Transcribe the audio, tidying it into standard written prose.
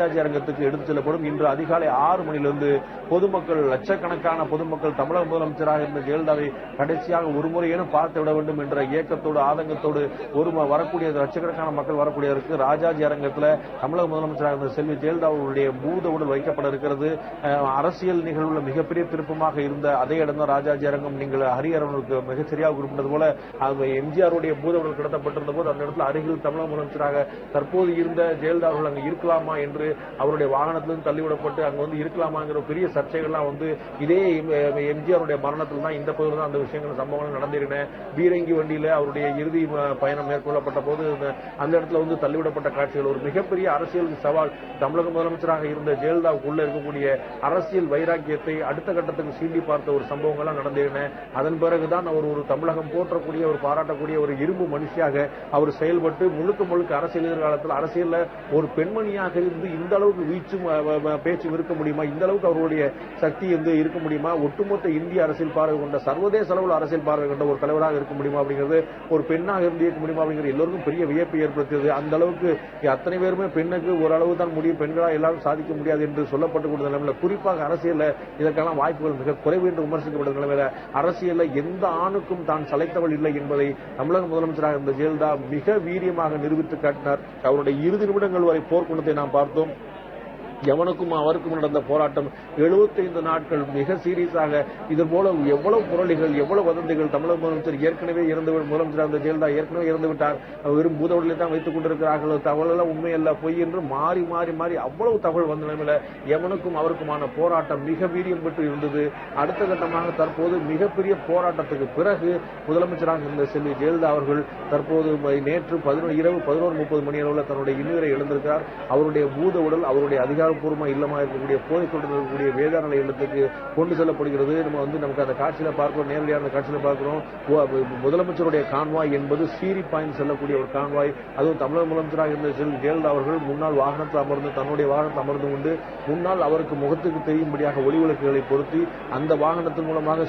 ராஜாஜி அரங்கத்துக்கு எடுத்துச் செல்லப்படும். இன்று அதிகாலை 6 மணியிலிருந்து பொதுமக்கள், லட்சக்கணக்கான பொதுமக்கள் தமிழக முதலமைச்சராக இருந்த ஜெயலலிதாவை கடைசியாக ஒருமுறையேனும் பார்த்து விட வேண்டும் என்ற இயக்கத்தோடு, ஆதங்கத்தோடு வரக்கூடிய லட்சக்கணக்கான மக்கள் வரக்கூடியதற்கு ராஜாஜி அரங்கத்தில் தமிழக முதலமைச்சராக இருந்த செல்வி ஜெயலலிதா அவர்களுடைய பூத உடல் வைக்கப்பட இருக்கிறது. அரசியல் நிகழ்வுல மிகப்பெரிய திருப்பமாக இருந்த அதே இடம் தான் ராஜாஜி அரங்கம். நீங்கள் ஹரிஹரனுக்கு மிகச்சரியாக குறிப்பிட்டது போல எம்ஜிஆருடைய பூத உடல் கிடத்தப்பட்டிருந்த போது அந்த இடத்துல அருகில் தமிழக முதலமைச்சராக தற்போது இருந்த ஜெயலலிதா அவர்கள் அங்கு இருக்கலாமா என்று அவருடைய வாகனத்திலிருந்து தள்ளிவிடப்பட்டு அங்கு இருக்கலாமாங்கிற பெரிய சர்ச்சைகள்லாம் இதே எம்ஜிஆருடைய மரணத்தில் தான், இந்த பகுதியில் தான் அந்த விஷயங்கள், சம்பவங்கள் நடந்திருக்கின. பீரங்கி வண்டியில அவருடைய இறுதி பயணம் மேற்கொள்ளப்பட்ட போது அந்த இடத்துல தள்ளிவிடப்பட்ட காட்சிகள் ஒரு மிகப்பெரிய அரசியல் சவால். தமிழக முதலமைச்சராக இருந்த ஜெயலலிதாவுக்குள்ள இருக்கக்கூடிய அரசியல் வைராக்கியத்தை அடுத்த கட்டத்துக்கு சீண்டி பார்த்த ஒரு சம்பவங்கள்லாம் நடந்திருக்கின. அதன் பிறகுதான் அவர் ஒரு தமிழகம் போற்றக்கூடிய, ஒரு பாராட்டக்கூடிய ஒரு இரும்பு மனுஷியாக அவர் செயல்பட்டு முழுக்க முழுக்க அரசியல் எதிர்காலத்தில் அரசியல் ஒரு பெண்மணியாக இருந்து இந்த அளவுக்கு வீச்சும் பேச்சும் இருக்க முடியுமா, இந்த அளவுக்கு அவருடைய சக்தி இருக்க முடியுமா, ஒட்டுமொத்த இந்திய அரசியல் பார்வை கொண்ட, சர்வதேச அளவில் அரசியல் பார்வை கொண்ட ஒரு தலைவராக இருக்க முடியுமா அப்படிங்கிறது, ஒரு பெண்ணாக இருந்து இருக்க முடியுமா அப்படிங்கிறது எல்லோருக்கும் பெரிய வியப்பை ஏற்படுத்தியது. அந்த அளவுக்கு அத்தனை பேருமே பெண்ணுக்கு ஓரளவு தான் முடியும், பெண்களால் எல்லாரும் சாதிக்க முடியாது என்று சொல்லப்பட்டுக் கொண்ட நிலைமையில், குறிப்பாக அரசியல் இதற்கெல்லாம் வாய்ப்புகள் மிக குறைவு என்று விமர்சிக்கப்பட்ட நிலைமையில அரசியல் எந்த ஆணுக்கும் தான் சளைத்தவள் இல்லை என்பதை தமிழக முதலமைச்சராக இருந்த ஜெயலலிதா மிக வீரியமாக நிரூபித்து காட்டினார். அவருடைய இறுதி நிமிடங்கள் வரை போர்க்குணத்தை நாம் பார்த்தோம். எவனுக்கும் அவருக்கும் நடந்த போராட்டம் 75 நாட்கள் மிக சீரியஸாக. இதன் மூலம் எவ்வளவு புரளிகள், எவ்வளவு வதந்திகள். தமிழக முதலமைச்சர் ஏற்கனவே முதலமைச்சராக இருந்த ஜெயலலிதா ஏற்கனவே இறந்து விட்டார், வெறும் பூதவுடலை தான் வைத்துக் கொண்டிருக்கிறார்கள், தகவலெல்லாம் உண்மையல்ல, பொய் என்று மாறி மாறி மாறி அவ்வளவு தகவல் வந்த நிலைமையில எவனுக்கும் அவருக்குமான போராட்டம் மிக வீரியம் பெற்று இருந்தது. அடுத்த கட்டமாக தற்போது மிகப்பெரிய போராட்டத்துக்கு பிறகு முதலமைச்சராக இருந்த செல்வி ஜெயலலிதா அவர்கள் தற்போது நேற்று இரவு 11:30 மணி அளவில் தன்னுடைய இன்னுயிரை இழந்திருக்கிறார். அவருடைய பூத உடல் அவருடைய அதிகாரப்பூர்வமா இல்லமாக இருக்கக்கூடிய போதைத் இருக்கக்கூடிய வேதாநிலை இல்லத்துக்கு கொண்டு செல்லப்படுகிறது. நமக்கு அந்த காட்சியில பார்க்கிறோம், நேரடியாக அந்த காட்சியில பார்க்கிறோம். முதலமைச்சருடைய கான்வாய் என்பது சீரி பாயிண்ட் செல்லக்கூடிய ஒரு கான்வாய். அதுவும் தமிழக முதலமைச்சராக இருந்த ஜெயலலிதா அவர்கள் முன்னாள் வாகனத்தில் அமர்ந்து, தன்னுடைய வாகனத்தில் அமர்ந்து கொண்டு முன்னால் அவருக்கு முகத்துக்கு தெரியும்படியாக ஒளி விளக்குகளை பொருத்தி அந்த வாகனத்தின் மூலமாக